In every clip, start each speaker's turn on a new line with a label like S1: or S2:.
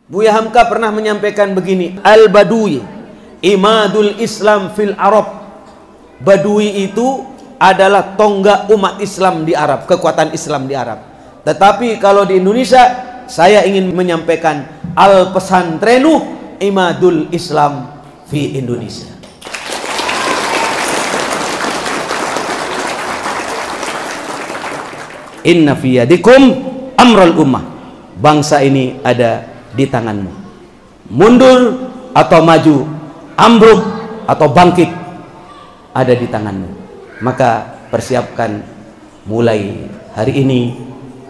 S1: Buya Hamka pernah menyampaikan begini, Al-Badui imadul Islam fil Arab. Badui itu adalah tonggak umat Islam di Arab, kekuatan Islam di Arab. Tetapi kalau di Indonesia, saya ingin menyampaikan Al-Pesantrenu imadul Islam fi Indonesia. Inna fi yadikum amral ummah. Bangsa ini ada di tanganmu. Mundur atau maju, ambruk atau bangkit, ada di tanganmu. Maka persiapkan mulai hari ini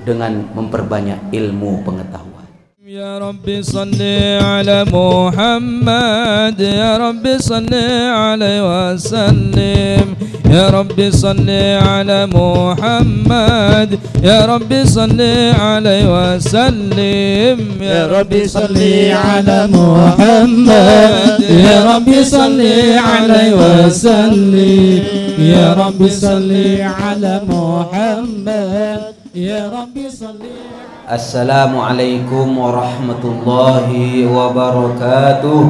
S1: dengan memperbanyak ilmu pengetahuan.
S2: Ya Rabbi salli ala Muhammad, Ya Rabbi salli alaihi wasallim, Ya Rabbi salli ala Muhammad, Ya Rabbi salli alaihi wasallim,
S3: Ya Rabbi salli ala Muhammad, Ya Rabbi salli alaihi wasallim, Ya Rabbi salli ala Muhammad, Ya Rabbi salli.
S1: Assalamualaikum warahmatullahi wabarakatuh.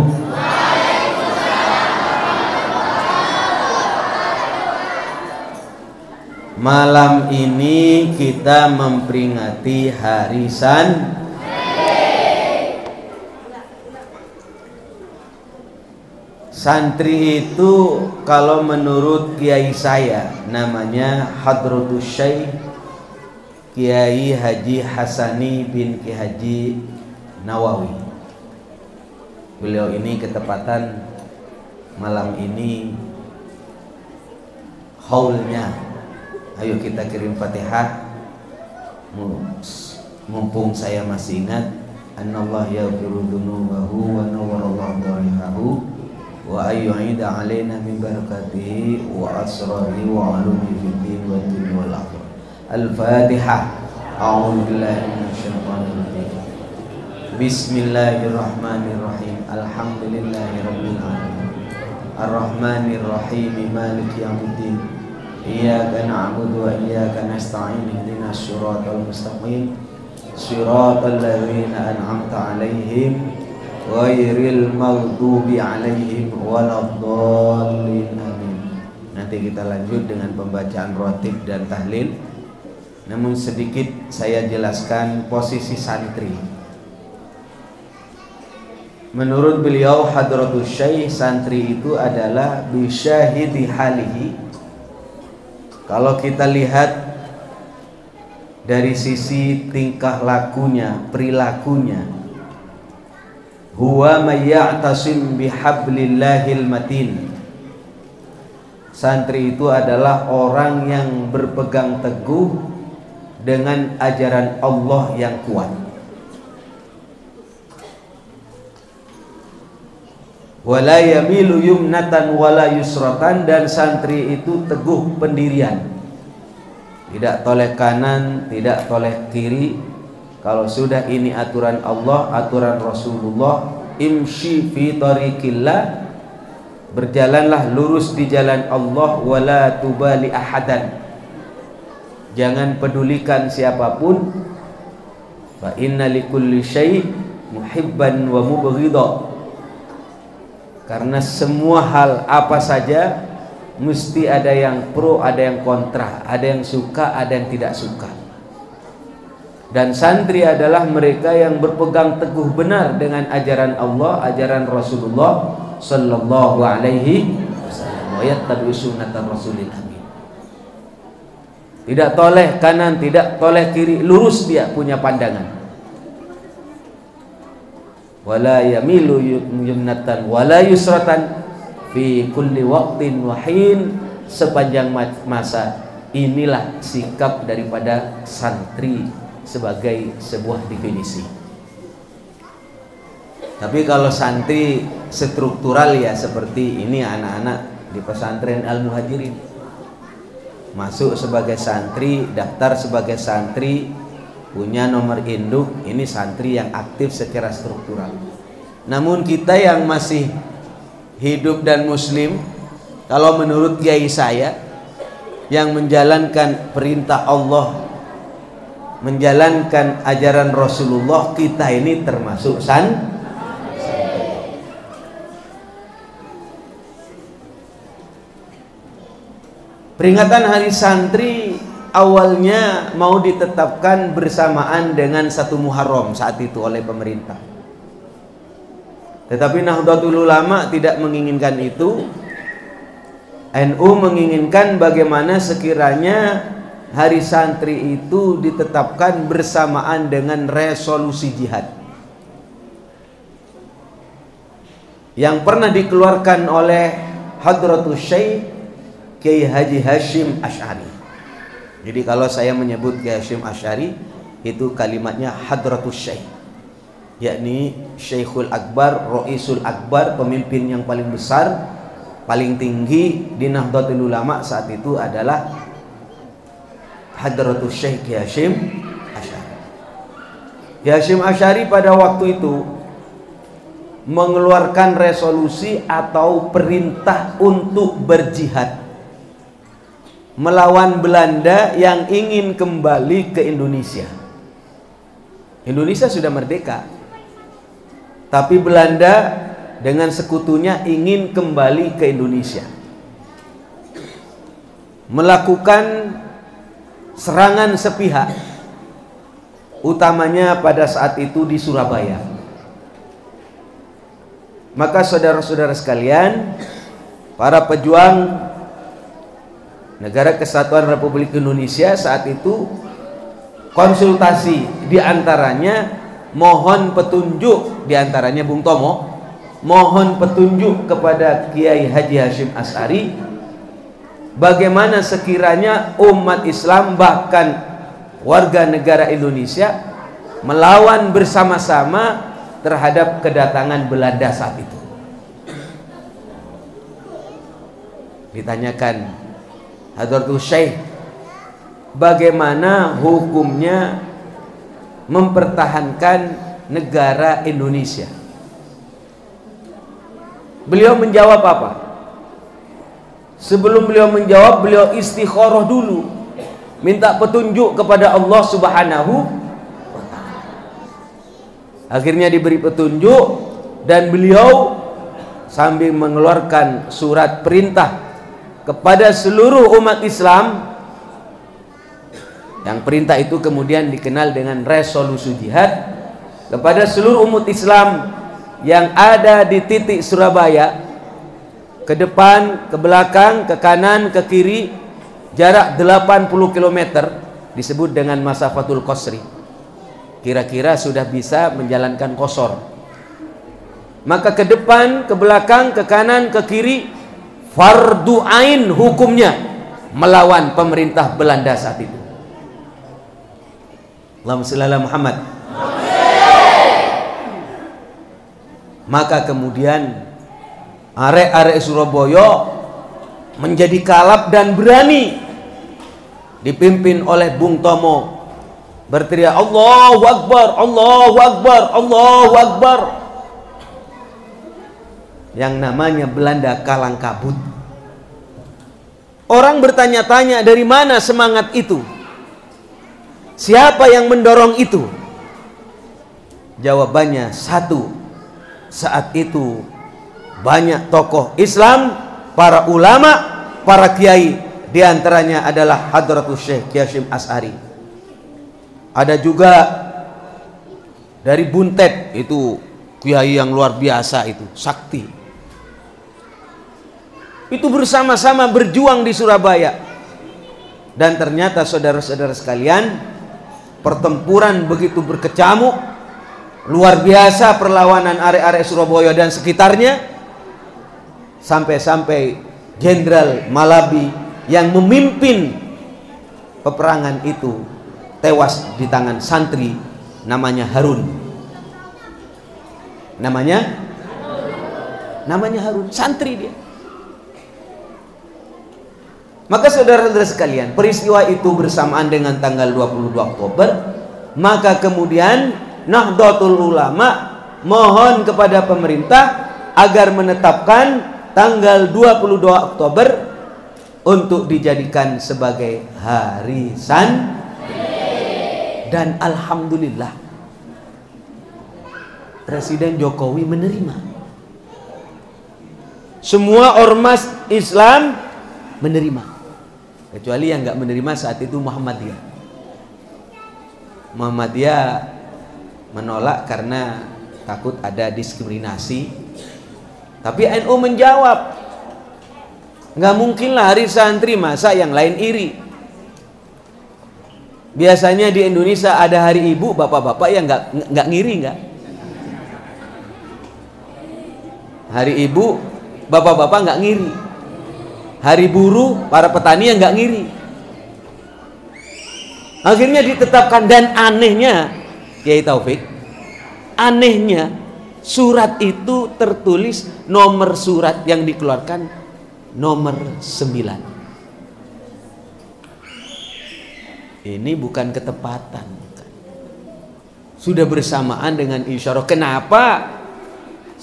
S1: Malam ini kita memperingati Hari Santri itu kalau menurut kiai saya namanya Hadratus Syekh Kiai Haji Hasani bin Ki Haji Nawawi. Beliau ini ketepatan malam ini haulnya. Ayo kita kirim Fatihah. Mumpung saya masih ingat, Anallah yaghfiru dzunubahu wa nawwarallahu dharihahu wa ayyu'ida alaina min barakatihi wa asrarihi wa alumi fid din wa dunya wal akhirah. Al-Fatihah. A'udzu billahi minasyaitonir rajim. Bismillahirrahmanirrahim. Alhamdulillahirabbil alamin. Arrahmanir rahim. Maliki yaumiddin. Iyyaka na'budu wa iyyaka nasta'in. Ihdinas siratal mustaqim. Siratal ladzina an'amta 'alaihim ghairil maghdubi 'alaihim waladdallin. Amin. Nanti kita lanjut dengan pembacaan rotib dan tahlil. Namun sedikit saya jelaskan posisi santri. Menurut beliau Hadratus Syekh, santri itu adalah bisyahidi halihi. Kalau kita lihat dari sisi tingkah lakunya, perilakunya, huwa may ya'tasim bihablillahil matin. Santri itu adalah orang yang berpegang teguh dengan ajaran Allah yang kuat. Wala yamilu yumnatan wala yusratan. Dan santri itu teguh pendirian, tidak toleh kanan, tidak toleh kiri. Kalau sudah ini aturan Allah, aturan Rasulullah, imshi fi tariqillah, berjalanlah lurus di jalan Allah. Wala tubali ahadan, jangan pedulikan siapapun. Fa inna likulli syai' muhibban wa mubghidha. Karena semua hal apa saja mesti ada yang pro, ada yang kontra, ada yang suka, ada yang tidak suka. Dan santri adalah mereka yang berpegang teguh benar dengan ajaran Allah, ajaran Rasulullah sallallahu alaihi wasallam, wa yattabi sunnatar rasulil amin. Tidak toleh kanan, tidak toleh kiri, lurus dia punya pandangan. Wala yamilu yumnatan wala yusratan fi kulli waqtin wa hin. Sepanjang masa. Inilah sikap daripada santri sebagai sebuah definisi. Tapi kalau santri struktural ya seperti ini, anak-anak di pesantren Al-Muhajirin masuk sebagai santri, daftar sebagai santri, punya nomor induk, ini santri yang aktif secara struktural. Namun kita yang masih hidup dan muslim, kalau menurut kiai saya, yang menjalankan perintah Allah menjalankan ajaran Rasulullah, kita ini termasuk santri. Peringatan Hari Santri awalnya mau ditetapkan bersamaan dengan 1 Muharram saat itu oleh pemerintah. Tetapi Nahdlatul Ulama tidak menginginkan itu. NU menginginkan bagaimana sekiranya Hari Santri itu ditetapkan bersamaan dengan resolusi jihad yang pernah dikeluarkan oleh Hadratus Syekh Kiai Haji Hashim Asy'ari. Jadi kalau saya menyebut Kiai Hashim Asy'ari, itu kalimatnya Hadratus Syekh, yakni Syekhul Akbar, Roisul Akbar, pemimpin yang paling besar, paling tinggi di Nahdlatul Ulama saat itu adalah Hadratus Syekh Kiai Hashim Asy'ari. Kiai Hashim Asy'ari pada waktu itu mengeluarkan resolusi atau perintah untuk berjihad melawan Belanda yang ingin kembali ke Indonesia. Indonesia sudah merdeka, tapi Belanda dengan sekutunya ingin kembali ke Indonesia, melakukan serangan sepihak, utamanya pada saat itu di Surabaya. Maka saudara-saudara sekalian, para pejuang Negara Kesatuan Republik Indonesia saat itu konsultasi, diantaranya mohon petunjuk, diantaranya Bung Tomo mohon petunjuk kepada Kiai Haji Hashim Asy'ari bagaimana sekiranya umat Islam bahkan warga negara Indonesia melawan bersama-sama terhadap kedatangan Belanda saat itu. Ditanyakan Hadratus Syekh, bagaimana hukumnya mempertahankan negara Indonesia? Beliau menjawab apa? Sebelum beliau menjawab, beliau istikharah dulu, minta petunjuk kepada Allah Subhanahu wa ta'ala. Akhirnya diberi petunjuk dan beliau sambil mengeluarkan surat perintah kepada seluruh umat Islam, yang perintah itu kemudian dikenal dengan resolusi jihad, kepada seluruh umat Islam yang ada di titik Surabaya, ke depan, ke belakang, ke kanan, ke kiri, jarak 80 km, disebut dengan masafatul qasri. Kira-kira sudah bisa menjalankan qasar. Maka ke depan, ke belakang, ke kanan, ke kiri, fardu ain hukumnya melawan pemerintah Belanda saat itu. Allahumma shalli ala Muhammad. Maka kemudian arek-arek Surabaya menjadi kalap dan berani, dipimpin oleh Bung Tomo, berteriak Allahu Akbar, Allahu Akbar, Allahu Akbar. Yang namanya Belanda kalang kabut. Orang bertanya-tanya, dari mana semangat itu? Siapa yang mendorong itu? Jawabannya satu, saat itu banyak tokoh Islam, para ulama, para kiai, diantaranya adalah Hadratus Syekh Kiai Hashim Asy'ari. Ada juga dari Buntet, itu kiai yang luar biasa, itu sakti. Itu bersama-sama berjuang di Surabaya. Dan ternyata saudara-saudara sekalian, pertempuran begitu berkecamuk, luar biasa perlawanan arek-arek Surabaya dan sekitarnya, sampai-sampai Jenderal Malabi yang memimpin peperangan itu tewas di tangan santri namanya Harun. Namanya Harun, santri dia. Maka saudara-saudara sekalian, peristiwa itu bersamaan dengan tanggal 22 Oktober. Maka kemudian Nahdlatul Ulama mohon kepada pemerintah agar menetapkan tanggal 22 Oktober untuk dijadikan sebagai Hari Santri. Dan alhamdulillah Presiden Jokowi menerima. Semua ormas Islam menerima, kecuali yang nggak menerima saat itu Muhammadiyah. Muhammadiyah menolak karena takut ada diskriminasi. Tapi NU menjawab, nggak mungkinlah hari santri masa yang lain iri. Biasanya di Indonesia ada hari ibu, bapak-bapak yang nggak ngiri nggak? Hari ibu, bapak-bapak nggak ngiri. Hari buruh, para petani yang nggak ngiri. Akhirnya ditetapkan, dan anehnya, Kiai Taufik, anehnya surat itu tertulis nomor surat yang dikeluarkan nomor 9. Ini bukan ketepatan, sudah bersamaan dengan isyarah. Kenapa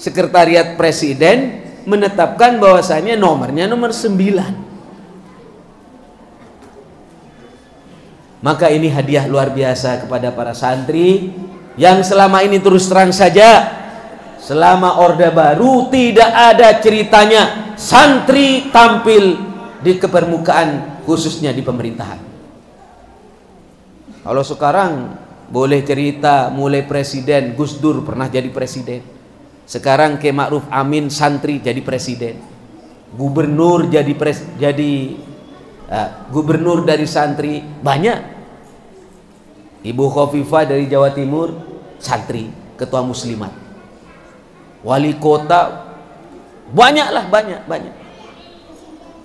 S1: Sekretariat Presiden menetapkan bahwasanya nomornya nomor 9? Maka ini hadiah luar biasa kepada para santri yang selama ini terus terang saja, selama Orde Baru tidak ada ceritanya santri tampil di kepermukaan, khususnya di pemerintahan. Kalau sekarang boleh cerita, mulai presiden, Gus Dur pernah jadi presiden. Sekarang Kiai Ma'ruf Amin santri jadi presiden. Gubernur gubernur dari santri banyak. Ibu Khofifah dari Jawa Timur santri, ketua muslimat. Wali kota banyaklah, banyak.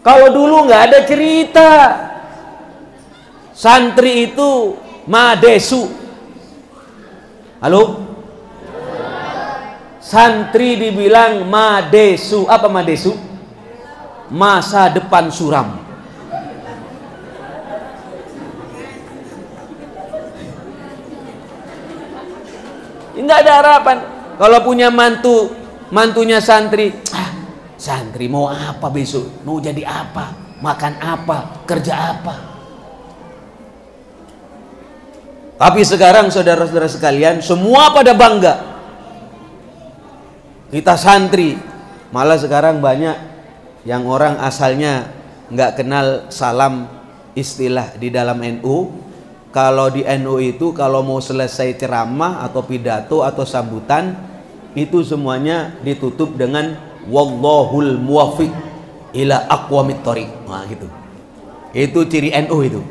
S1: Kalau dulu nggak ada cerita santri itu madesu. Halo? Santri dibilang madesu. Apa madesu? Masa depan suram. Enggak ada harapan. Kalau punya mantunya santri, santri mau apa besok? Mau jadi apa? Makan apa? Kerja apa? Tapi sekarang saudara-saudara sekalian, semua pada bangga kita santri. Malah sekarang banyak yang orang asalnya nggak kenal salam istilah di dalam NU. Kalau di NU itu kalau mau selesai ceramah atau pidato atau sambutan, itu semuanya ditutup dengan wallahul muwaffiq ila aqwamit thoriq. Nah gitu. Itu ciri NU itu.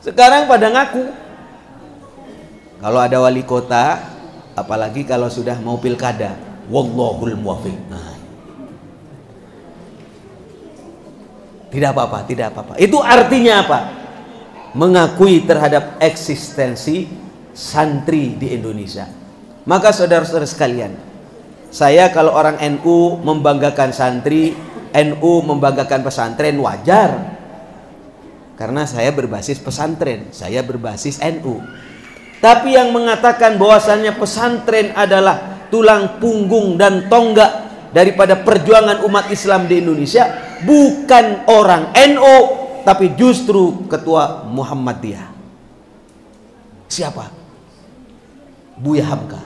S1: Sekarang pada ngaku. Kalau ada wali kota, apalagi kalau sudah mau pilkada, wallahul muwaffiq. Nah, tidak apa-apa. Itu artinya apa? Mengakui terhadap eksistensi santri di Indonesia. Maka saudara-saudara sekalian, saya kalau orang NU membanggakan santri, NU membanggakan pesantren, wajar. Karena saya berbasis pesantren, saya berbasis NU. Tapi yang mengatakan bahwasannya pesantren adalah tulang punggung dan tonggak daripada perjuangan umat Islam di Indonesia bukan orang NU, tapi justru ketua Muhammadiyah. Siapa? Buya Hamka,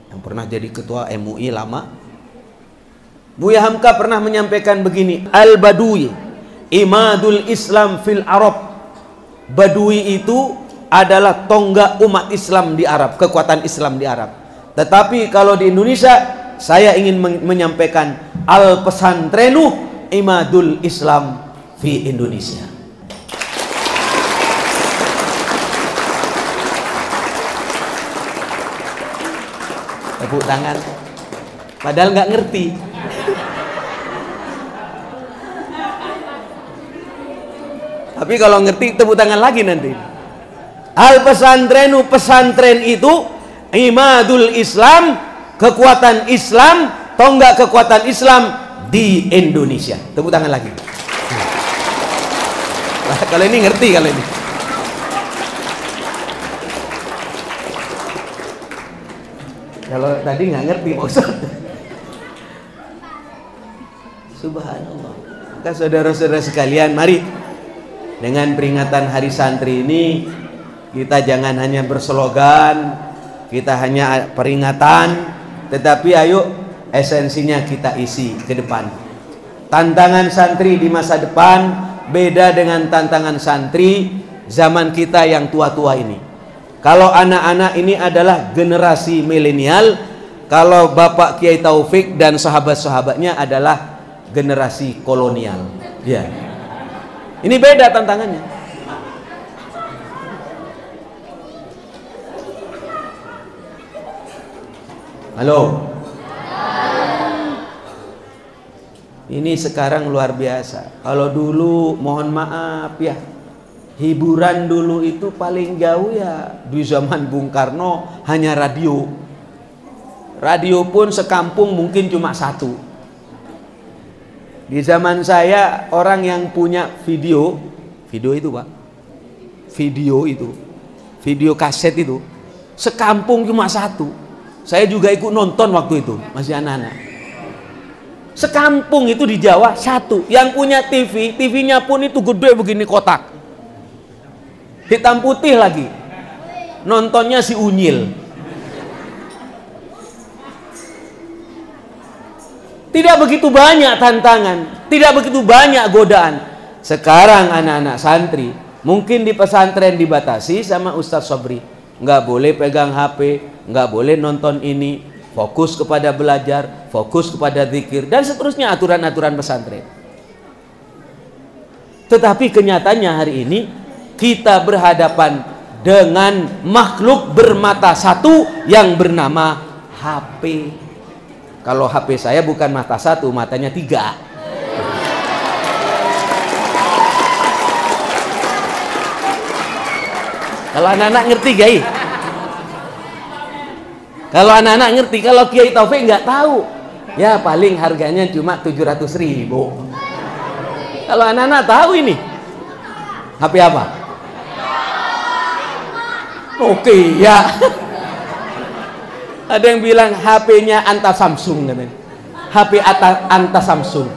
S1: yang pernah jadi ketua MUI lama. Buya Hamka pernah menyampaikan begini, Al-Badui imadul Islam fil Arab. Badui itu adalah tonggak umat Islam di Arab, kekuatan Islam di Arab. Tetapi kalau di Indonesia, saya ingin menyampaikan al-pesantrenu imadul Islam fi Indonesia. Tepuk tangan. Padahal nggak ngerti. Tapi kalau ngerti tepuk tangan lagi nanti. Al-pesantrenu, pesantren itu imadul Islam, kekuatan Islam, tonggak kekuatan Islam di Indonesia. Tepuk tangan lagi. Nah, kalau ini ngerti kalau ini. Kalau tadi nggak ngerti Pak Ustaz. Subhanallah. Maka saudara-saudara sekalian, mari Dengan peringatan Hari Santri ini, kita jangan hanya berslogan, kita hanya peringatan, tetapi ayo esensinya kita isi ke depan. Tantangan santri di masa depan beda dengan tantangan santri zaman kita yang tua-tua ini. Kalau anak-anak ini adalah generasi milenial, kalau Bapak Kiai Taufik dan sahabat-sahabatnya adalah generasi kolonial. Ya. Ini beda tantangannya. Halo. Ini sekarang luar biasa. Kalau dulu mohon maaf ya, hiburan dulu itu paling jauh ya di zaman Bung Karno hanya radio. Radio pun sekampung mungkin cuma satu. Di zaman saya orang yang punya video itu Pak, video kaset itu sekampung cuma satu. Saya juga ikut nonton waktu itu masih anak-anak. Sekampung itu di Jawa satu. Yang punya TV, TV-nya pun itu gede begini kotak, hitam putih lagi. Nontonnya si Unyil. Tidak begitu banyak tantangan, tidak begitu banyak godaan. Sekarang anak-anak santri mungkin di pesantren dibatasi sama Ustadz Sobri, nggak boleh pegang HP, nggak boleh nonton ini, fokus kepada belajar, fokus kepada zikir, dan seterusnya aturan-aturan pesantren. Tetapi kenyataannya hari ini kita berhadapan dengan makhluk bermata satu yang bernama HP. Kalau HP saya bukan mata satu, matanya 3. Kalau anak-anak ngerti, Kiai. Kalau anak-anak ngerti, kalau Kiai Taufik nggak tahu, ya paling harganya cuma 700.000. Kalau anak-anak tahu ini, HP apa? Oke, ya. Ada yang bilang HP-nya Anta Samsung, katanya. HP Anta Samsung.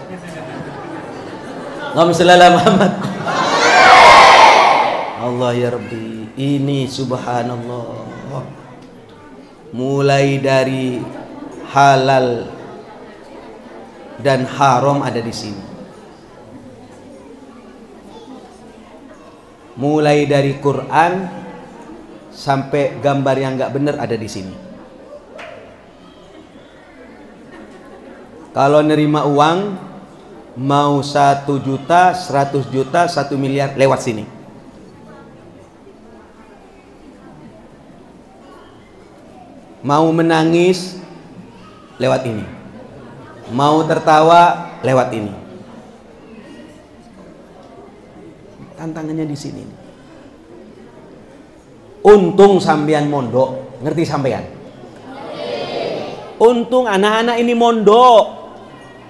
S1: Allahumma shalli ala Muhammad. Allah ya Rabbi, ini subhanallah. Mulai dari halal dan haram ada di sini. Mulai dari Quran sampai gambar yang nggak benar ada di sini. Kalau nerima uang mau 1 juta, 100 juta, 1 miliar lewat sini. Mau menangis lewat ini. Mau tertawa lewat ini. Tantangannya di sini. Untung sampean mondok, ngerti sampean? Untung anak-anak ini mondok.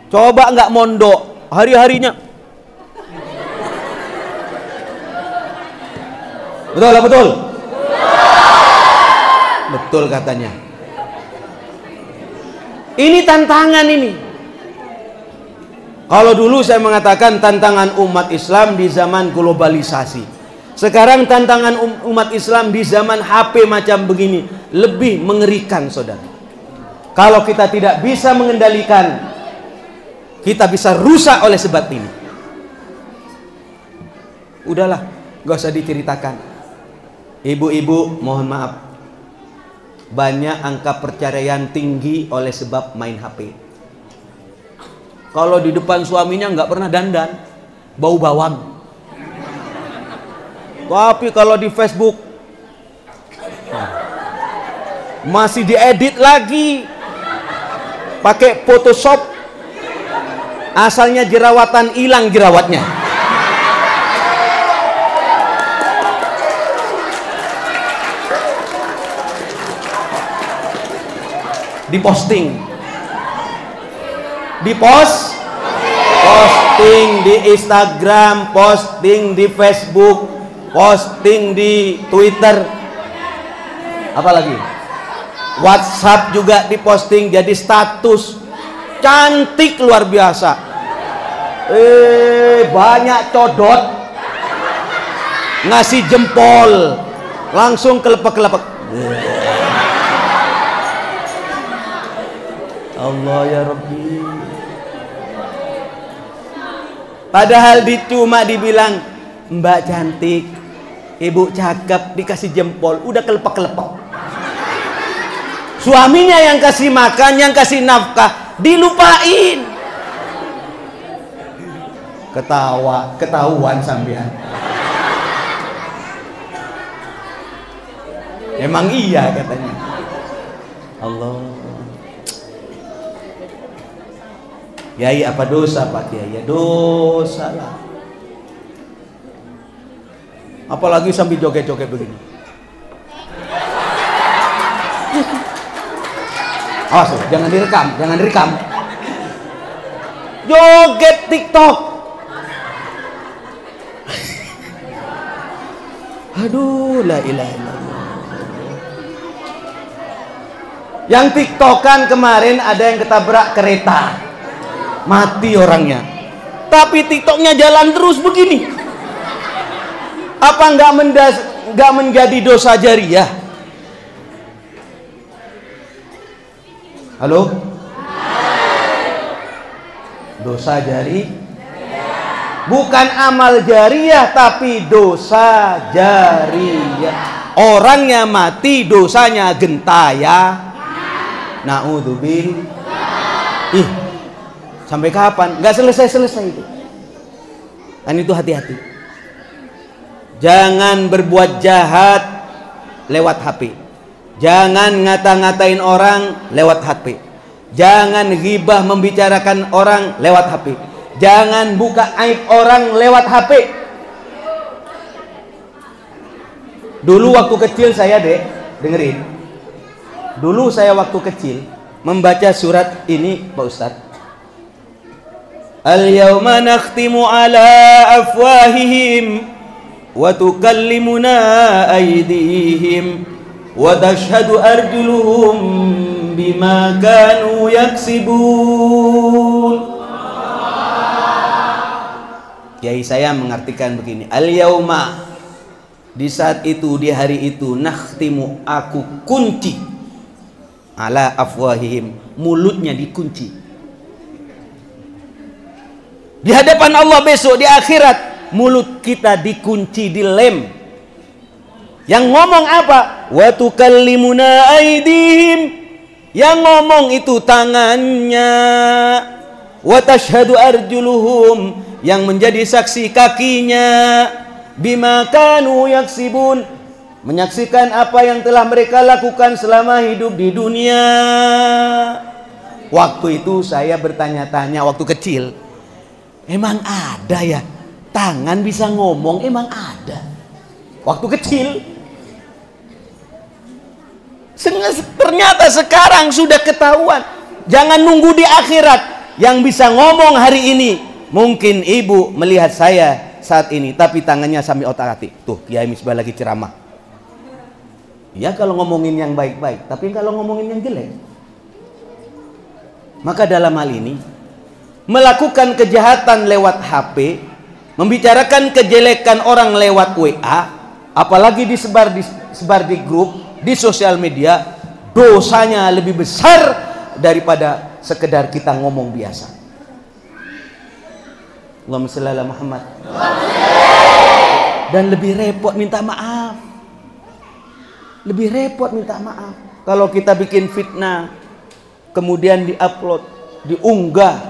S1: Coba nggak mondok, hari-harinya. Betul lah, betul. Betul katanya. Ini tantangan ini. Kalau dulu saya mengatakan tantangan umat Islam di zaman globalisasi. Sekarang tantangan umat Islam di zaman HP macam begini lebih mengerikan, saudara. Kalau kita tidak bisa mengendalikan, kita bisa rusak oleh sebab ini. Udahlah, gak usah diceritakan. Ibu-ibu, mohon maaf, banyak angka perceraian tinggi oleh sebab main HP. Kalau di depan suaminya nggak pernah dandan, bau bawang. Tapi kalau di Facebook masih diedit lagi, pakai Photoshop, asalnya jerawatan hilang jerawatnya. Diposting, posting di Instagram, posting di Facebook, posting di Twitter, apalagi WhatsApp juga diposting jadi status. Cantik luar biasa. Banyak codot. ngasih jempol, langsung kelepek-kelepek. Allah ya Rabbi. Padahal cuma dibilang Mbak cantik, Ibu cakep, dikasih jempol, udah kelepek-kelepek. Suaminya yang kasih makan, yang kasih nafkah, dilupain. Ketahuan sampean. Emang iya katanya. Allah. Kiai apa dosa Pak Kiai? Ya dosa lah. Apalagi sambil joget-joget begini. Awas, jangan direkam. Joget TikTok. Aduh, la ilaha illallah. Yang TikTokan kemarin ada yang ketabrak kereta. Mati orangnya. Tapi TikToknya jalan terus begini. Apa nggak menjadi dosa jariah? Halo? Dosa jari? Bukan amal jariah, tapi dosa jariah. Orangnya mati, dosanya gentaya. Naudzubillah. Ih, sampai kapan? Nggak selesai itu. Kan itu hati-hati. Jangan berbuat jahat lewat HP. Jangan ngata-ngatain orang lewat HP. Jangan ghibah membicarakan orang lewat HP. Jangan buka aib orang lewat HP. Dulu waktu kecil saya dengerin. Dulu saya waktu kecil membaca surat ini Pak Ustadz. Al-yawma nakhtimu ala afwahihim wa tukallimuna aydihim wa tashhadu arjuluhum bima kanu yaksibun. Kiai saya mengartikan begini, al-yauma, di saat itu, di hari itu, nakhtimu, aku kunci, ala afwahihim, mulutnya dikunci. Di hadapan Allah besok di akhirat, mulut kita dikunci, dilem. Yang ngomong apa? Wa tukallimuna aydihim, yang ngomong itu tangannya. Wa tashhadu arjuluhum, yang menjadi saksi kakinya. Bima kanu yaksibun, menyaksikan apa yang telah mereka lakukan selama hidup di dunia. Waktu itu saya bertanya-tanya waktu kecil, emang ada ya tangan bisa ngomong? Emang ada? Waktu kecil. Ternyata sekarang sudah ketahuan. Jangan nunggu di akhirat. Yang bisa ngomong hari ini, mungkin ibu melihat saya saat ini, tapi tangannya sambil otak-atik. Tuh, Kiai Misbah lagi ceramah. Ya kalau ngomongin yang baik-baik, tapi kalau ngomongin yang jelek. Maka dalam hal ini, melakukan kejahatan lewat HP, membicarakan kejelekan orang lewat WA, apalagi disebar di grup, di sosial media, dosanya lebih besar daripada sekedar kita ngomong biasa. Allahumma shalli ala Muhammad. Dan lebih repot minta maaf. Lebih repot minta maaf. Kalau kita bikin fitnah, kemudian diupload, diunggah,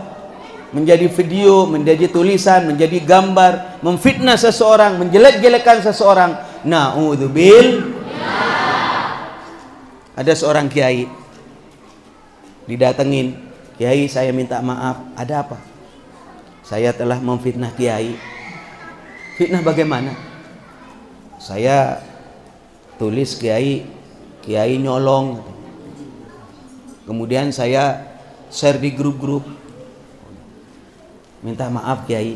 S1: menjadi video, menjadi tulisan, menjadi gambar, memfitnah seseorang, menjelek-jelekan seseorang. Na'udzubillah. Ada seorang kiai didatengin, Kiai saya minta maaf, ada apa? Saya telah memfitnah Kiai. Fitnah bagaimana? Saya tulis Kiai nyolong. Kemudian saya share di grup-grup. Minta maaf Kiai.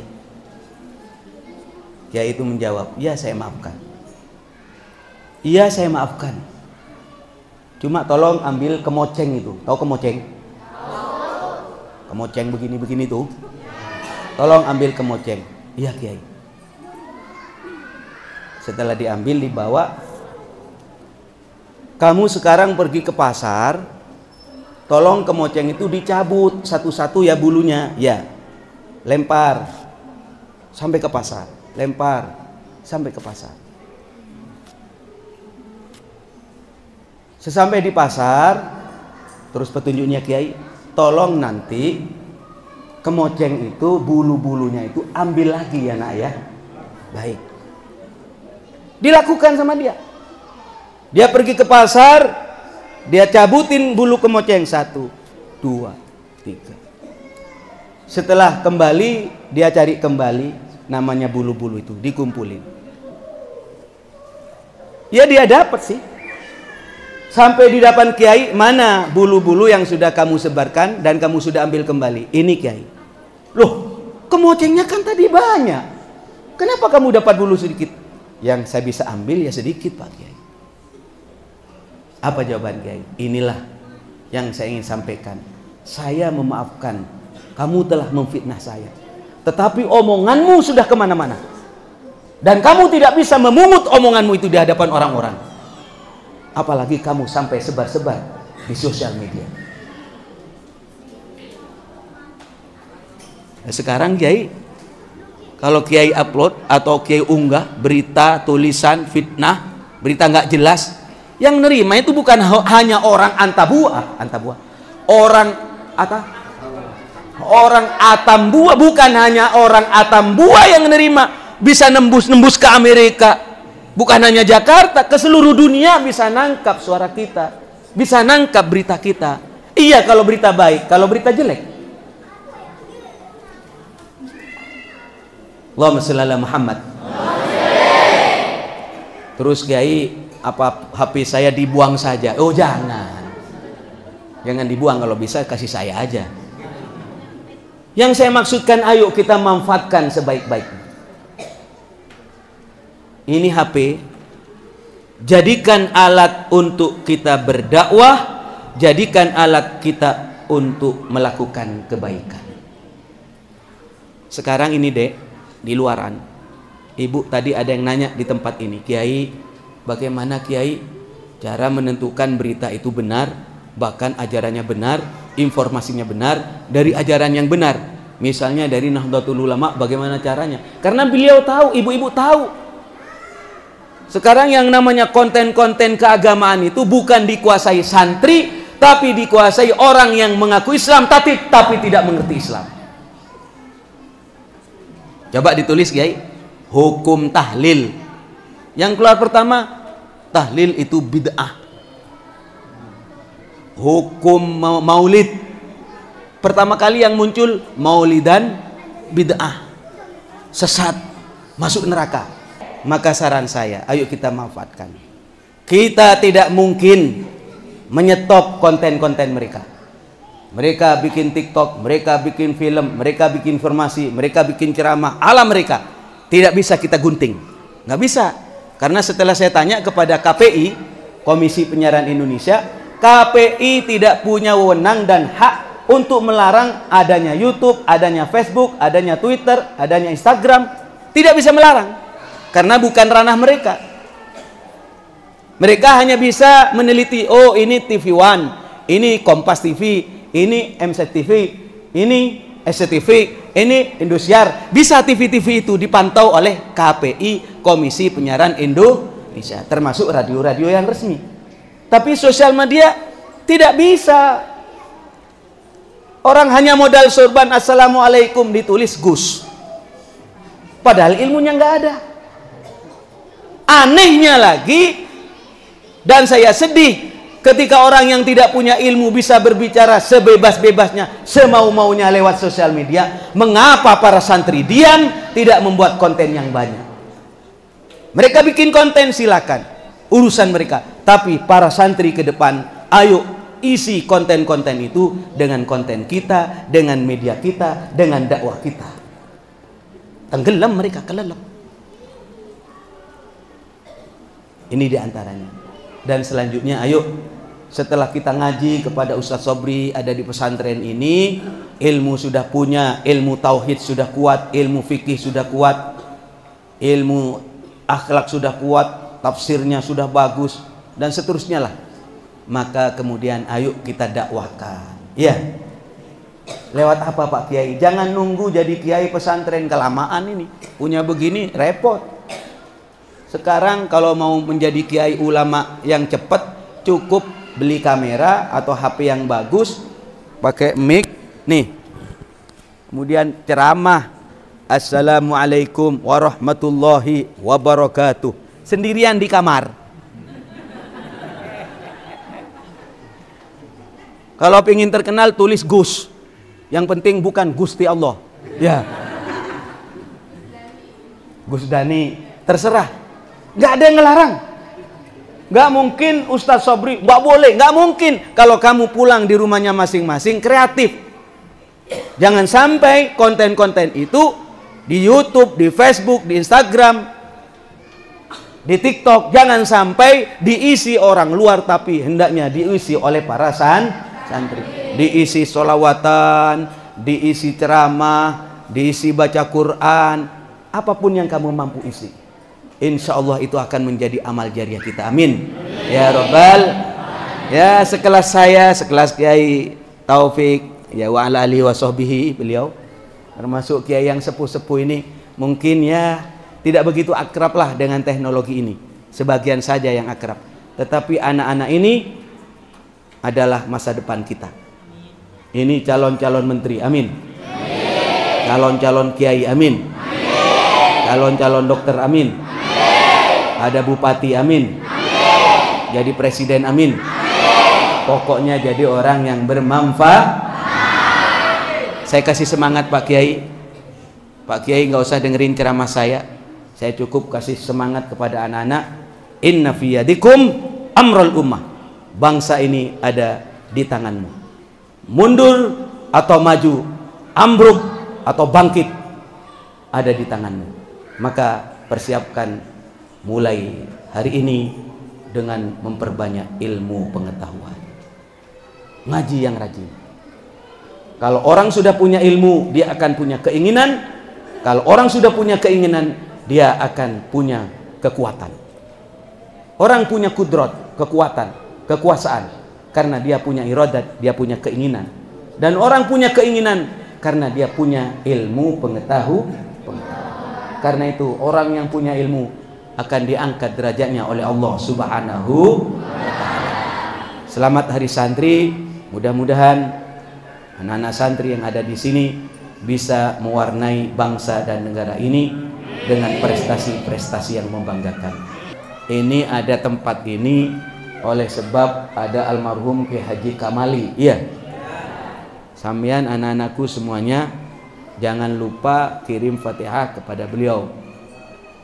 S1: Kiai itu menjawab, iya saya maafkan. Iya saya maafkan. Cuma tolong ambil kemoceng itu. Tahu kemoceng? Kemoceng begini-begini tuh. Tolong ambil kemoceng. Iya Kiai. Setelah diambil, dibawa. Kamu sekarang pergi ke pasar, tolong kemoceng itu dicabut satu-satu ya bulunya, ya. Lempar sampai ke pasar, lempar sampai ke pasar. Sesampai di pasar, terus petunjuknya Kiai, tolong nanti kemoceng itu bulu-bulunya itu ambil lagi ya nak ya. Baik. Dilakukan sama dia. Dia pergi ke pasar, dia cabutin bulu kemoceng 1, 2, 3. Setelah kembali, dia cari kembali namanya bulu-bulu itu, dikumpulin. Ya dia dapat sih. Sampai di depan Kiai, mana bulu-bulu yang sudah kamu sebarkan dan kamu sudah ambil kembali? Ini Kiai. Loh, kemocengnya kan tadi banyak. Kenapa kamu dapat bulu sedikit? Yang saya bisa ambil ya sedikit Pak Kiai. Apa jawaban Kiai? Inilah yang saya ingin sampaikan. Saya memaafkan, kamu telah memfitnah saya, tetapi omonganmu sudah kemana-mana, dan kamu tidak bisa memungut omonganmu itu di hadapan orang-orang. Apalagi kamu sampai sebar-sebar di sosial media. Nah, sekarang Kiai, kalau Kiai upload atau Kiai unggah berita, tulisan, fitnah, berita nggak jelas, yang nerima itu bukan hanya orang antabua, orang Atambua, bukan hanya orang Atambua yang nerima, bisa nembus ke Amerika, bukan hanya Jakarta, ke seluruh dunia bisa nangkap suara kita, bisa nangkap berita kita. Iya kalau berita baik, kalau berita jelek. Allahumma shalli ala Muhammad. Terus Kiai, apa HP saya dibuang saja? Oh jangan dibuang, kalau bisa kasih saya aja. Yang saya maksudkan, ayo kita manfaatkan sebaik-baiknya. Ini HP, jadikan alat untuk kita berdakwah, jadikan alat kita untuk melakukan kebaikan. Sekarang ini Dek, di luaran, Ibu tadi ada yang nanya di tempat ini, Kiai, bagaimana Kiai cara menentukan berita itu benar, bahkan ajarannya benar, informasinya benar, dari ajaran yang benar? Misalnya dari Nahdlatul Ulama, bagaimana caranya? Karena beliau tahu, ibu-ibu tahu. Sekarang yang namanya konten-konten keagamaan itu bukan dikuasai santri, tapi dikuasai orang yang mengaku Islam tapi tidak mengerti Islam. Coba ditulis Kiai, hukum tahlil. Yang keluar pertama, tahlil itu bid'ah. Hukum maulid, pertama kali yang muncul maulidan bid'ah, sesat, masuk neraka. Maka saran saya, ayo kita manfaatkan. Kita tidak mungkin menyetop konten-konten mereka. Mereka bikin TikTok, mereka bikin film, mereka bikin informasi, mereka bikin ceramah, ala mereka. Tidak bisa kita gunting, nggak bisa. Karena setelah saya tanya kepada KPI, Komisi Penyiaran Indonesia, KPI tidak punya wewenang dan hak untuk melarang adanya YouTube, adanya Facebook, adanya Twitter, adanya Instagram. Tidak bisa melarang, karena bukan ranah mereka. Mereka hanya bisa meneliti, oh ini TV One, ini Kompas TV, ini MCTV, ini SCTV, ini Indosiar. Bisa TV-TV itu dipantau oleh KPI, Komisi Penyiaran Indonesia, termasuk radio-radio yang resmi. Tapi sosial media tidak bisa. Orang hanya modal sorban assalamualaikum ditulis Gus, padahal ilmunya nggak ada. Anehnya lagi, dan saya sedih ketika orang yang tidak punya ilmu bisa berbicara sebebas-bebasnya, semau-maunya lewat sosial media. Mengapa para santri diam, tidak membuat konten yang banyak? Mereka bikin konten, silakan, urusan mereka. Tapi para santri ke depan, ayo isi konten-konten itu dengan konten kita, dengan media kita, dengan dakwah kita. Tenggelam mereka, kelelep. Ini diantaranya. Dan selanjutnya, ayo setelah kita ngaji kepada Ustadz Sobri, ada di pesantren ini, ilmu sudah punya, ilmu tauhid sudah kuat, ilmu fikih sudah kuat, ilmu akhlak sudah kuat, tafsirnya sudah bagus, dan seterusnya lah. Maka kemudian ayo kita dakwahkan. Ya. Lewat apa Pak Kiai? Jangan nunggu jadi kiai pesantren, kelamaan ini. Punya begini repot. Sekarang kalau mau menjadi kiai ulama yang cepat, cukup beli kamera atau HP yang bagus, pakai mic nih, kemudian ceramah Assalamualaikum warahmatullahi wabarakatuh, sendirian di kamar. Kalau ingin terkenal tulis Gus, yang penting bukan Gusti Allah, ya Gus Dani, terserah, nggak ada yang ngelarang. Nggak mungkin Ustadz Sobri, nggak boleh, nggak mungkin. Kalau kamu pulang di rumahnya masing-masing kreatif. Jangan sampai konten-konten itu di YouTube, di Facebook, di Instagram, di TikTok, jangan sampai diisi orang luar, tapi hendaknya diisi oleh para santri. Diisi sholawatan, diisi ceramah, diisi baca Quran, apapun yang kamu mampu isi. Insya Allah itu akan menjadi amal jariah kita. Amin. Ya Rabbal. Ya, sekelas saya, sekelas Kiai Taufik, ya wa ala alihi wa sahbihi, beliau termasuk kiai yang sepuh-sepuh ini, mungkin ya tidak begitu akrab lah dengan teknologi ini. Sebagian saja yang akrab. Tetapi anak-anak ini adalah masa depan kita. Ini calon-calon menteri, amin. Calon-calon kiai, amin. Calon-calon dokter, amin. Ada bupati, amin. Jadi presiden, amin. Pokoknya jadi orang yang bermanfaat. Saya kasih semangat Pak Kiai. Pak Kiai nggak usah dengerin ceramah saya cukup kasih semangat kepada anak-anak. Inna fi yadikum amrul ummah. Bangsa ini ada di tanganmu. Mundur atau maju, ambruk atau bangkit, ada di tanganmu. Maka persiapkan mulai hari ini dengan memperbanyak ilmu pengetahuan. Ngaji yang rajin. Kalau orang sudah punya ilmu, dia akan punya keinginan. Kalau orang sudah punya keinginan, dia akan punya kekuatan. Orang punya kudrat, kekuatan, kekuasaan, karena dia punya iradat, dia punya keinginan. Dan orang punya keinginan karena dia punya ilmu pengetahuan. Karena itu orang yang punya ilmu akan diangkat derajatnya oleh Allah Subhanahu wa Ta'ala. Selamat Hari Santri. Mudah-mudahan anak-anak santri yang ada di sini bisa mewarnai bangsa dan negara ini dengan prestasi-prestasi yang membanggakan. Ini ada tempat ini oleh sebab ada almarhum Ki Haji Kamali. Iya. Sampean anak-anakku semuanya jangan lupa kirim Fatihah kepada beliau.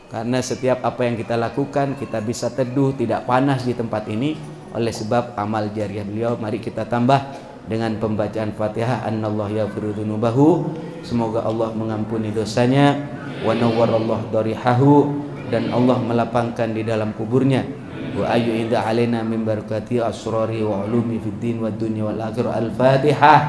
S1: Karena setiap apa yang kita lakukan, kita bisa teduh, tidak panas di tempat ini oleh sebab amal jariah beliau. Mari kita tambah dengan pembacaan Fatihah. Annallahu yaghfiru dzunubahu. Semoga Allah mengampuni dosanya, wa nawwarallahu darihahu, dan Allah melapangkan di dalam kuburnya. Wa ayyida alaina min barakati asrari wa ulumi fid din wad dunya wal akhirah. Al-Fatihah.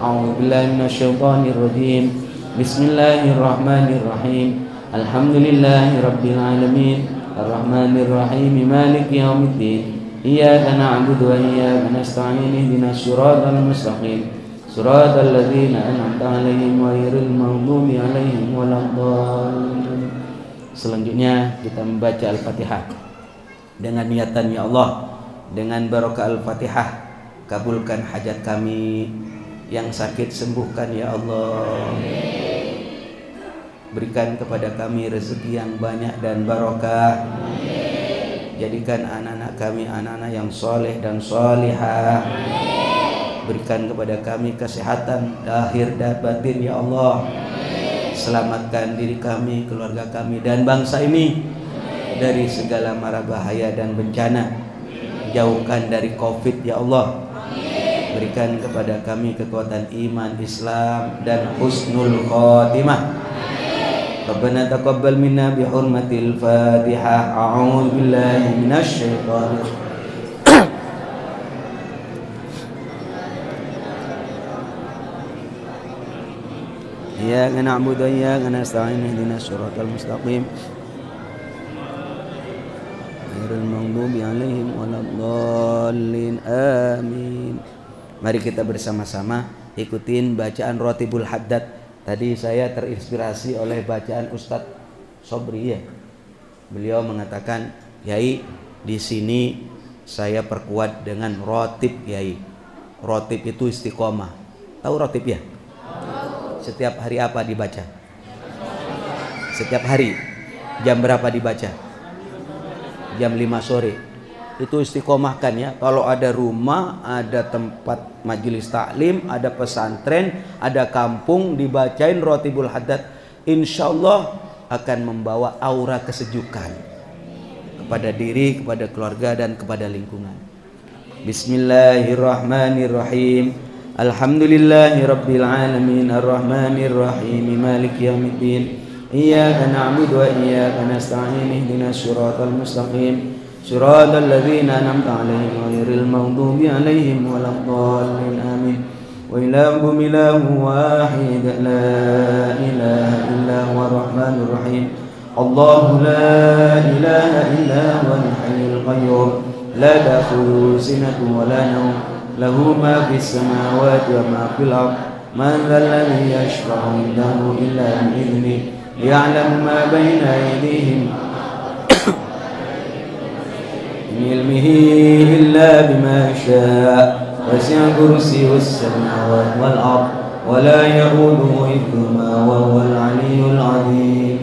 S1: A'udzu billahi minasyaitonir rajim. Bismillahirrahmanirrahim. Alhamdulillahi rabbil alamin, arrahmanir rahim, maliki yaumiddin. Iyyaka na'budu wa iyyaka nasta'in. Ihdinas siratal mustaqim, siratal ladzina an'amta 'alaihim ghairil maghdubi 'alaihim waladdallin. Selanjutnya kita membaca Al-Fatihah dengan niatan, ya Allah, dengan barokah Al-Fatihah kabulkan hajat kami, yang sakit sembuhkan ya Allah. Berikan kepada kami rezeki yang banyak dan barokah. Jadikan anak-anak kami anak-anak yang soleh dan solihah. Berikan kepada kami kesehatan lahir dan batin ya Allah. Selamatkan diri kami, keluarga kami, dan bangsa ini dari segala mara bahaya dan bencana. Jauhkan dari Covid ya Allah. Berikan kepada kami kekuatan iman, Islam, dan husnul khotimah. Rabbana taqabbal minna bi hurmatil Fatihah. A'udzu billahi minasy syaithanir Iyyaka na'budu wa iyyaka nasta'in. Ihdinas siratal mustaqim. ghairil maghdubi 'alaihim waladdallin. Amin. Mari kita bersama-sama ikutin bacaan Rotibul Haddad. Tadi saya terinspirasi oleh bacaan Ustadz Sobri ya. Beliau mengatakan, "Yai, di sini saya perkuat dengan rotib Yai." Rotib itu istiqomah. Tahu rotib ya? Setiap hari apa dibaca? Setiap hari. Jam berapa dibaca? Jam 5 sore. Itu istiqomahkan ya. Kalau ada rumah, ada tempat majelis taklim, ada pesantren, ada kampung, dibacain Rotibul Haddad, insya Allah akan membawa aura kesejukan kepada diri, kepada keluarga, dan kepada lingkungan. Bismillahirrahmanirrahim. Alhamdulillahi rabbil alamin, arrahmanir rahim, maliki yaumiddin. Iyyaka na'budu wa iyyaka nasta'in, ihdinas siratal mustaqim, siratal ladzina an'amta 'alaihim ghairil maghdubi 'alaihim waladdallin. Amin. Wa ilahukum ilahun wahid, la ilaha illa huwa arrahmanur rahim. Allahu la ilaha illa huwal hayyul qayyum, la ta'khudhuhu sinatun wa la nawm, lahu ma fis samawati wa ma fil ardh. Man dhal ladzi yashfa'u 'indahu illa bi'idhnihi, ya'lamu ma bayna aydihim min ilmihi illa bima syaa, wasi'a kursiyyuhu as-samawati wal ardh wa la ya'uduhu hifdhuhuma wa huwal 'aliyyul 'azim.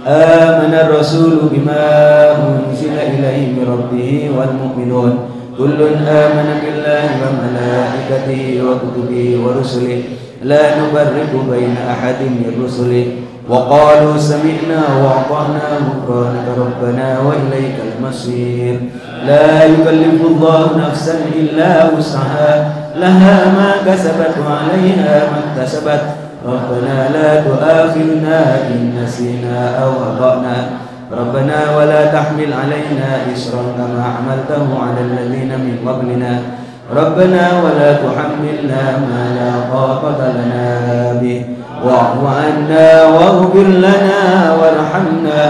S1: Amana ar-rasulu bima unzila ilayhi min rabbih wal mu'minun kullun amana billahi wa malaikatihi wa kutubihi wa rusulihi la nufarriqu baina ahadin min rusulihi wa qalu sami'na wa ata'na ghufranaka rabbana wa ilaykal masir. La yukallifu Allahu nafsan illa wus'aha, laha ma kasabat wa 'alayha ma iktasabat. Rabbana la tu'akhidhna in nasina aw akhta'na. Rabbana wa la tahmil 'alaina isran kama 'amaltahu 'alal ladzina min qablina. Rabbana wa la tuhammilna ma la taqata lana bih. Wa'fu 'anna waghfir lana warhamna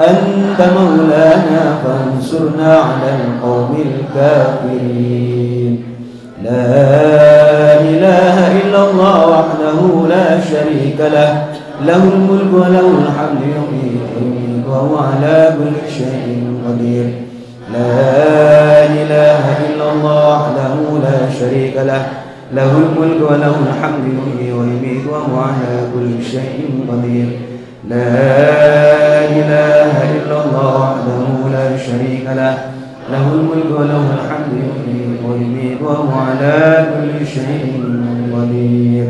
S1: anta maulana fansurna 'alal qaumil kafirin. La ilaha illallah wahdahu la syarika lah, lahul mulku wa lahul hamdu yuhyi wa yumiitu wa huwa 'ala kulli syai'in qadir. La ilaha illallah wahdahu la syarika lah, lahul mulku wa lahul hamdu yuhyi wa yumiitu wa huwa 'ala kulli syai'in qadir. La ilaha illallah wahdahu la syarika lah, lahul mulku wa lahul hamdu yuhyi wa yumiitu wa huwa 'ala kulli syai'in qadir.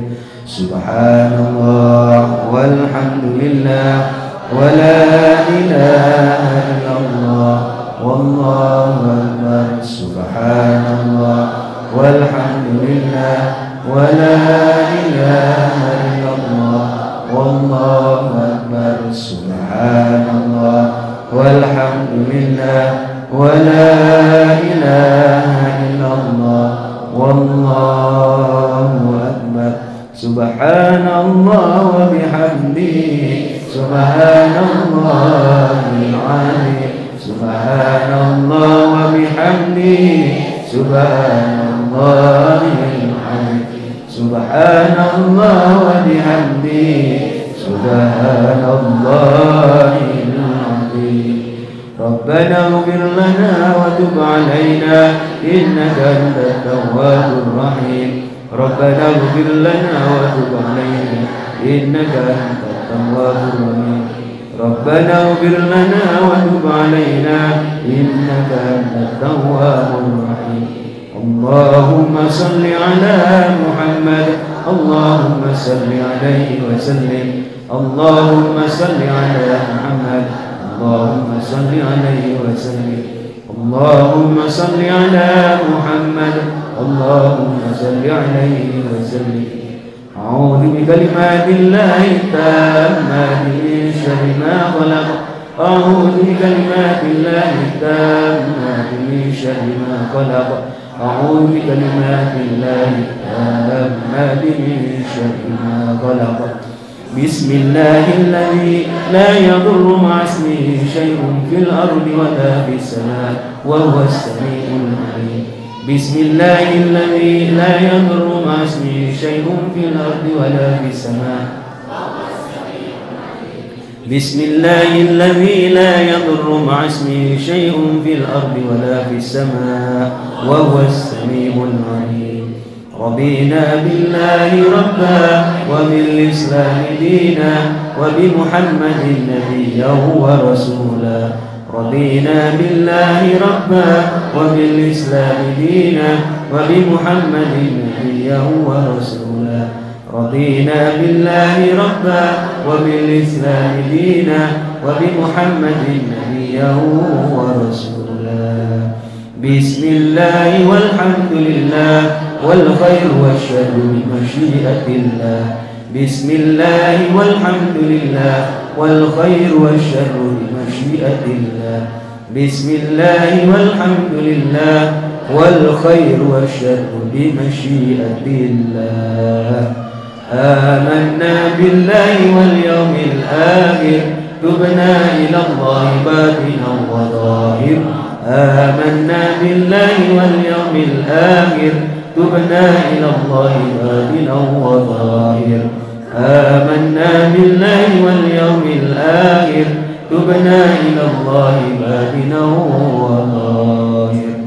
S1: Subhanallah walhamdulillah wa la ilaha illallah wallahu akbar. Subhanallah walhamdulillah wa la ilaha illallah wallahu akbar. Subhanallah walhamdulillah wa la ilaha illallah wallahu akbar. Subhanallah wa bihamdihi, subhanallahil azim. Subhanallah wa bihamdihi, subhanallahil azim. Subhanallah wa bihamdihi, subhanallahil azim. Rabbana ighfir lana wa tub 'alaina innaka antat tawwabur rahim. Rabbana ighfir lana wa tub 'alaina innaka antat tawwabur rahim. Rabbana ighfir lana wa tub 'alaina innaka antat tawwabur rahim. Allahumma salli 'ala Muhammad, Allahumma salli 'alaihi wa sallim. Allahumma salli 'ala Muhammad, Allahumma salli 'alaihi wa sallim. Allahumma salli 'ala Muhammad, Allahumma salli 'alaihi wa sallim. A'udzu bi kalimatillahi tammati min syarri ma khalaq. A'udzu bi kalimatillahi tammati min syarri ma khalaq. A'udzu bi kalimatillahi tammati min syarri ma khalaq.
S4: بسم الله الذي لا يضر مع اسمه شيء في الأرض ولا في السماء وهو السميع العليم. بسم الله الذي لا يضر مع اسمه شيء في الأرض ولا في السماء. بسم الله الذي لا يضر مع اسمه شيء في الأرض ولا في السماء وهو السميع العليم. رضينا بالله ربا وبالإسلام دينا وبمحمد نبيا ورسولا. رضينا بالله ربا وبالإسلام دينا وبمحمد نبيا ورسولا. رضينا بالله ربا وبالإسلام دينا وبمحمد نبيا ورسولا. بسم الله والحمد لله والخير والشر بمشيئة الله. بسم الله والحمد لله والخير والشر بمشيئة الله. بسم الله والحمد لله والخير والشر بمشيئة الله. آمنا بالله واليوم الآخر تبنا إلى الله باطنا وظاهر. آمنا بالله واليوم الآخر تبنا إلى الله باطنا وظاهر. آمنا بالله واليوم الآخر تبنا إلى الله باطنا وظاهر.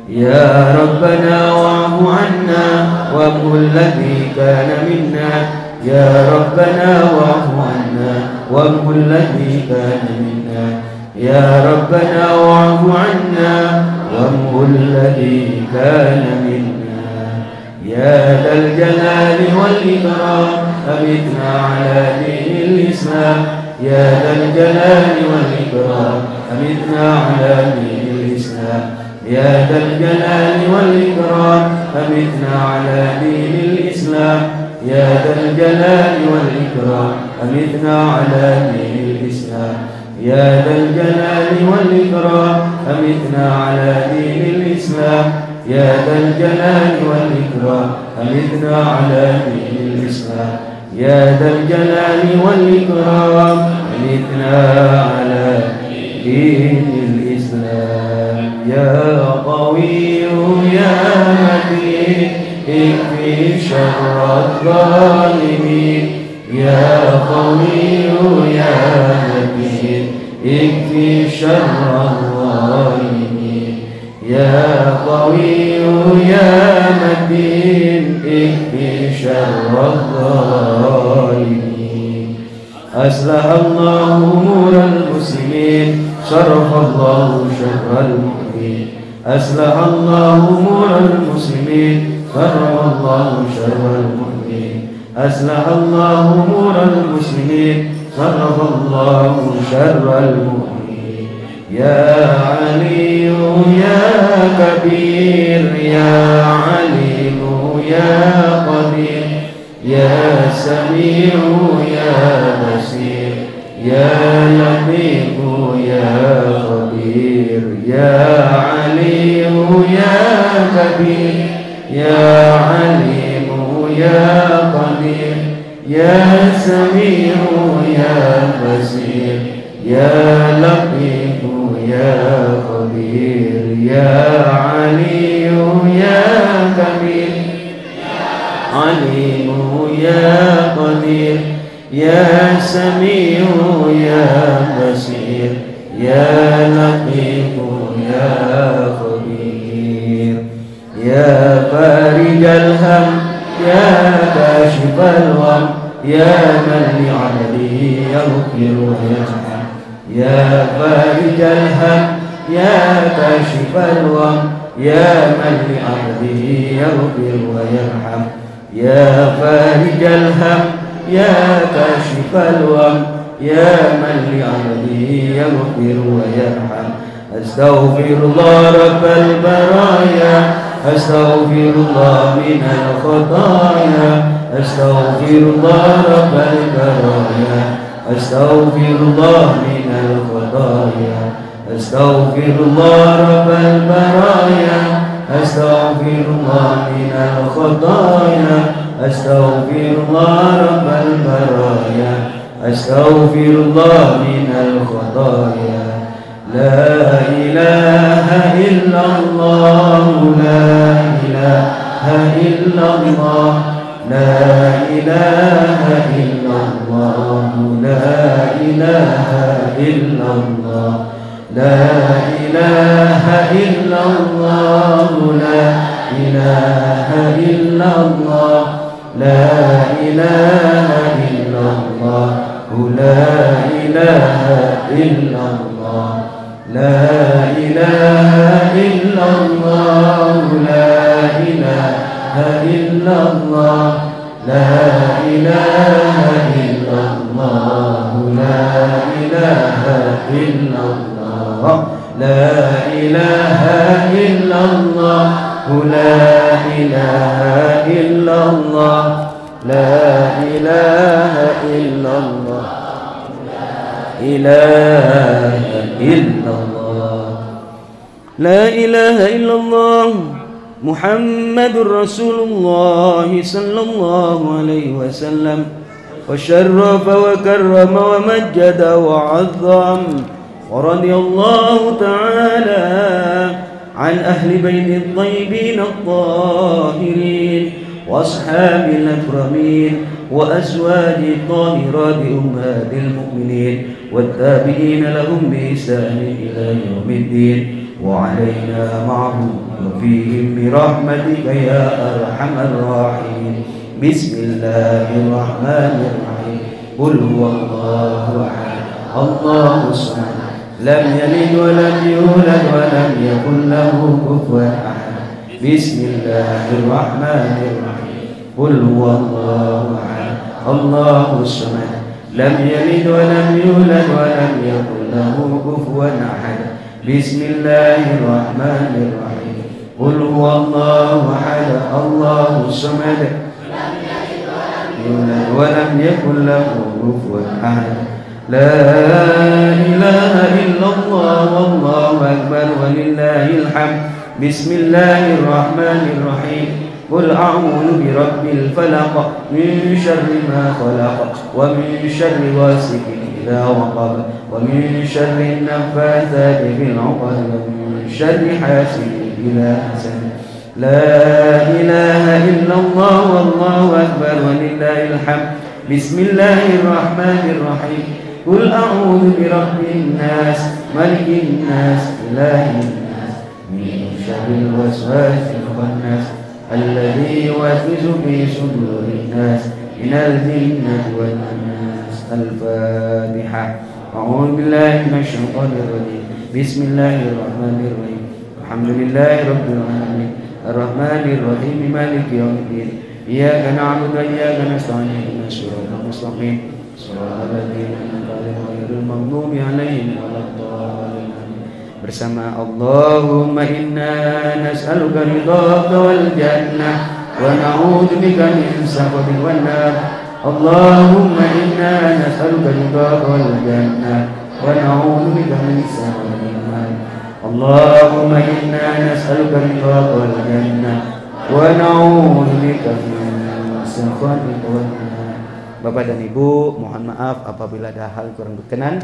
S4: يا ربنا واعف عنا وامح الذي كان منا. يا ربنا واعف عنا وامح الذي كان منا. يا ربنا واعف عنا وامح الذي كان منا. يا ذا الجلال والإكرام أمتنا على دين الإسلام. يا ذا الجلال والإكرام أمتنا على دين الإسلام. يا ذا الجلال والإكرام أمتنا على دين الإسلام. يا ذا الجلال والإكرام أمتنا على دين الإسلام. يا ذا الجلال والإكرام أمتنا على دين الإسلام. يا ذا الجلال والإكرام أمتنا على دين الإسلام. يا ذا الجلال والإكرام أمتنا على دين الإسلام. يا قوي يا متين اكفي شر الظالمين. يا قوي يا متين اكفي شر الظالمين. يا قوي يا متين اكفي شر الظالمين. أصلح الله أمور المسلمين شرف الله شر المؤمنين. أصلح الله أمور المسلمين شرف الله شر المؤمنين. أصلح الله أمور المسلمين شرف الله شر المؤمنين. يا علي يا كبير يا عليم يا قدير. يا سميع يا بصير يا لطيف يا خبير. يا علي يا كبير يا عليم يا قدير. يا سميع يا بصير يا لطيف يا خبير. يا علي يا كبير عليم يا قدير. يا سميع يا بصير يا لطيف يا خبير. يا فارج الهم يا كاشف الغم يا من لعبده يغفر ويرحم. يا فارج الهم يا كاشف الغم يا من لعبده يغفر ويرحم. يا فارج الهم يا كاشف الغم يا من لعبده يغفر ويرحم. أستغفر الله رب البرايا. أستغفر الله من الخطايا. أستغفر الله رب البرايا. أستغفر الله من الخطايا. أستغفر الله رب البرايا. أستغفر الله من الخطايا. Astaghfirullah rabbal baraya, astaghfirullah minal khataya. La ilaha illallah, la ilaha illallah, la ilaha illallah, la ilaha illallah, la ilaha illallah, la ilaha illallah, la ilaha illallah, la ilaha illallah, la ilaha illallah, la ilaha illallah, la ilaha illallah, la ilaha illallah, la ilaha illallah, la ilaha illallah, la ilaha illallah, ilaha illallah, la ilaha illallah. Muhammadur Rasulullah sallallahu alaihi wasallam, wa syarrafa wa karrama wa majjada wa 'azzam, wa radiyallahu ta'ala an ahli baiti at-tayyibin at-tahirin wa ashabil akramin wa azwaji at-tahirati ummatil mu'minin wat tabi'in lahum bi ihsan ila yaumiddin wa 'alaina ma'ahum وفيهم برحمتك يا أرحم الراحمين. بسم الله الرحمن الرحيم. قل هو الله أحد الله الصمد لم يلد ولم يولد ولم يكن له كفوا أحد. بسم الله الرحمن الرحيم. قل هو الله أحد الله الصمد لم يلد ولم يولد ولم يكن له كفوا أحد. بسم الله الرحمن الرحيم. قل هو الله أحد الله الصمد لم يلد ولم يكن له كفوا أحد. لا إله إلا الله والله أكبر ولله الحمد. بسم الله الرحمن الرحيم. قل أعوذ برب الفلق من شر ما خلق ومن شر غاسق إذا وقب ومن شر النفاثات في العقد ومن شر حاسد إذا حسد. لا إله إلا الله والله أكبر ولله الحمد. بسم الله الرحمن الرحيم. قل أعوذ برب الناس ملك الناس إله الناس من شر الوسواس الخناس الذي يوسوس في صدور الناس من الجنة والناس. الفاتحة. أعوذ بالله من الشيطان الرجيم. بسم الله الرحمن الرحيم. الحمد لله رب العالمين الرحمن الرحيم مالك يوم الدين إياك نعبد وإياك نستعين اهدنا الصراط المستقيم صراط الذين أنعمت عليهم غير المغضوب عليهم ولا الضالين. Bersama Allahumma inna nas'aluka ridhaka wal jannah wa na'udzu bika min sakhatika wan nar. Allahumma inna nas'aluka ridhaka wal jannah wa na'udzu bika min sakhatika wan nar. Allahumma inna nas'aluka ridhaka wal jannah wa na'udzu bika min sakhatika wan nar. Bapak dan Ibu, mohon maaf apabila ada hal kurang berkenan.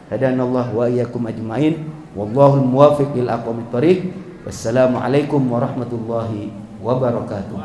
S4: Hadanallahu wa iyyakum ajmain. Wallahul muwaffiq ila aqwamit thoriq. Wassalamualaikum warahmatullahi wabarakatuh.